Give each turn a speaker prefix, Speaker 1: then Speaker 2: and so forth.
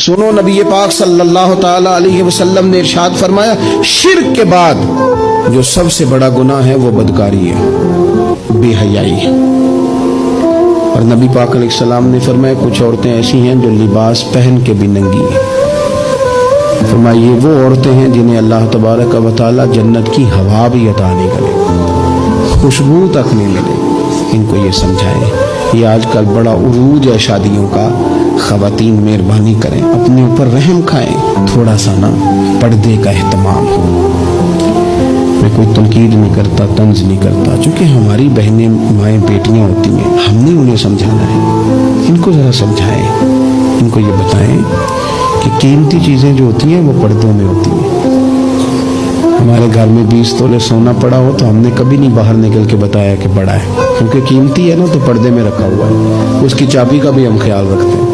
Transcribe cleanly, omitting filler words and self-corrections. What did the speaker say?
Speaker 1: सुनो, नबी पाक सल्लल्लाहु ताला अलैहि वसल्लम ने इरशाद फरमाया, शिर्क के बाद जो सबसे बड़ा गुनाह है वो बदकारी है, बेहयाई है। और नबी पाक अलैहिस्सलाम ने फरमाया, कुछ औरतें ऐसी हैं जो लिबास पहन के भी नंगी हैं। फरमाया, ये वो औरतें हैं जिन्हें अल्लाह तबारक व तआला जन्नत की हवा भी अता नहीं करे, खुशबू तक नहीं मिले। इनको ये समझाएं। ये आजकल बड़ा उरूज है शादियों का। ख़वातीन मेहरबानी करें, अपने ऊपर रहम खाएं, थोड़ा सा ना पर्दे का एहतमाम हो। मैं कोई तनकीद नहीं करता, तंज नहीं करता, चूँकि हमारी बहनें माएँ बेटियाँ होती हैं, हमने उन्हें समझाना है। इनको ज़रा समझाएं, इनको ये बताएं कि कीमती चीज़ें जो होती हैं वो पर्दों में होती हैं। हमारे घर में 20 तोले सोना पड़ा हो तो हमने कभी नहीं बाहर निकल के बताया कि बड़ा है, क्योंकि कीमती है ना, तो पर्दे में रखा हुआ है, उसकी चाबी का भी हम ख्याल रखते हैं।